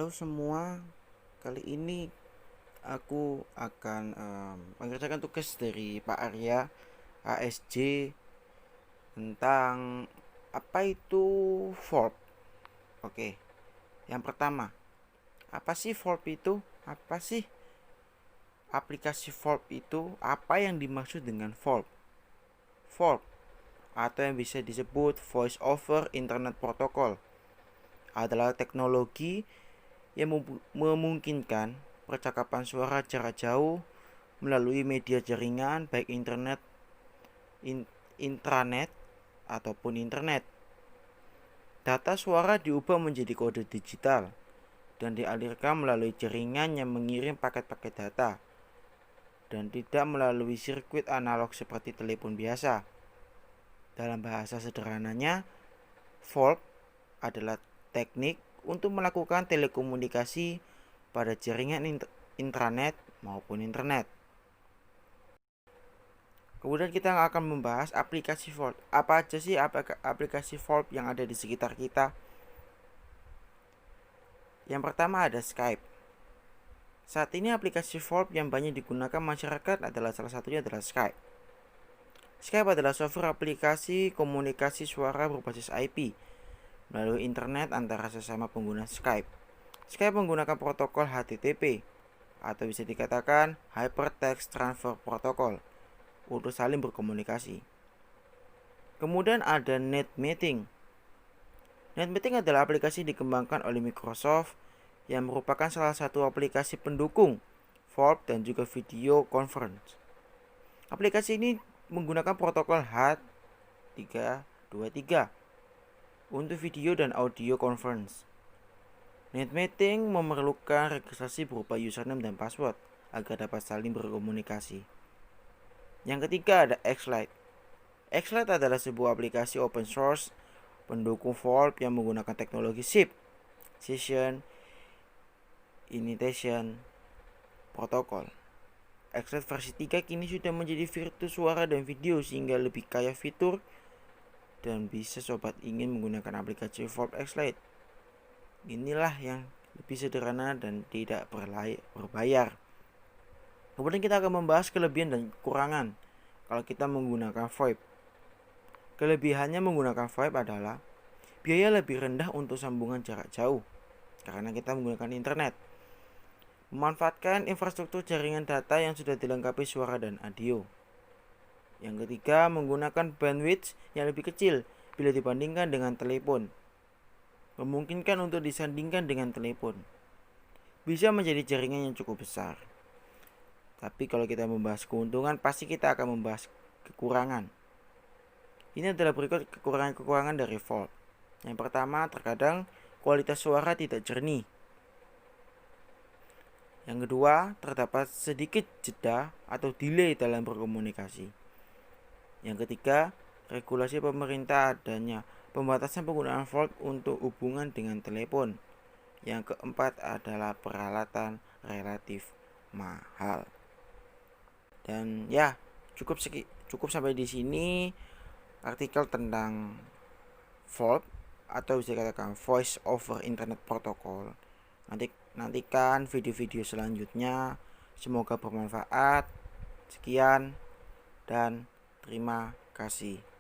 Halo semua, kali ini aku akan mengerjakan tugas dari Pak Arya ASJ tentang apa itu VoLP. Oke, yang pertama, apa sih VoLP itu? Apa sih aplikasi VoLP itu? Apa yang dimaksud dengan VoLP? VoLP atau yang bisa disebut Voice over Internet Protocol adalah teknologi yang memungkinkan percakapan suara jarak jauh melalui media jaringan baik internet, intranet ataupun internet. Data suara diubah menjadi kode digital dan dialirkan melalui jaringan yang mengirim paket-paket data dan tidak melalui sirkuit analog seperti telepon biasa. Dalam bahasa sederhananya, VoLP adalah teknik untuk melakukan telekomunikasi pada jaringan intranet maupun internet. Kemudian kita akan membahas aplikasi VoLP. Apa aja sih aplikasi VoLP yang ada di sekitar kita? Yang pertama ada Skype. Saat ini aplikasi VoLP yang banyak digunakan masyarakat adalah salah satunya adalah Skype. Skype adalah software aplikasi komunikasi suara berbasis IP melalui internet antara sesama pengguna Skype. Skype menggunakan protokol HTTP atau bisa dikatakan Hypertext Transfer Protocol untuk saling berkomunikasi. Kemudian ada NetMeeting. NetMeeting adalah aplikasi dikembangkan oleh Microsoft yang merupakan salah satu aplikasi pendukung VoLP dan juga video conference. Aplikasi ini menggunakan protokol H323 untuk video dan audio conference. NetMeeting memerlukan registrasi berupa username dan password agar dapat saling berkomunikasi. Yang ketiga ada Xlite. Xlite adalah sebuah aplikasi open source pendukung VoLP yang menggunakan teknologi SIP, Session Initiation Protocol. Xlite versi 3 kini sudah menjadi fitur suara dan video sehingga lebih kaya fitur dan bisa sobat ingin menggunakan aplikasi VoLP Xlite. Inilah yang lebih sederhana dan tidak berbayar. Kemudian kita akan membahas kelebihan dan kekurangan kalau kita menggunakan VoIP. Kelebihannya menggunakan VoIP adalah biaya lebih rendah untuk sambungan jarak jauh karena kita menggunakan internet. Memanfaatkan infrastruktur jaringan data yang sudah dilengkapi suara dan audio. Yang ketiga, menggunakan bandwidth yang lebih kecil bila dibandingkan dengan telepon. Memungkinkan untuk disandingkan dengan telepon. Bisa menjadi jaringan yang cukup besar. Tapi kalau kita membahas keuntungan, pasti kita akan membahas kekurangan. Ini adalah berikut kekurangan-kekurangan dari VoLP. Yang pertama, terkadang kualitas suara tidak jernih. Yang kedua, terdapat sedikit jeda atau delay dalam berkomunikasi. Yang ketiga, regulasi pemerintah adanya pembatasan penggunaan VoLP untuk hubungan dengan telepon. Yang keempat adalah peralatan relatif mahal. Dan ya, cukup sampai di sini artikel tentang VoLP atau bisa dikatakan Voice over Internet Protocol. Nantikan video-video selanjutnya. Semoga bermanfaat. Sekian dan terima kasih.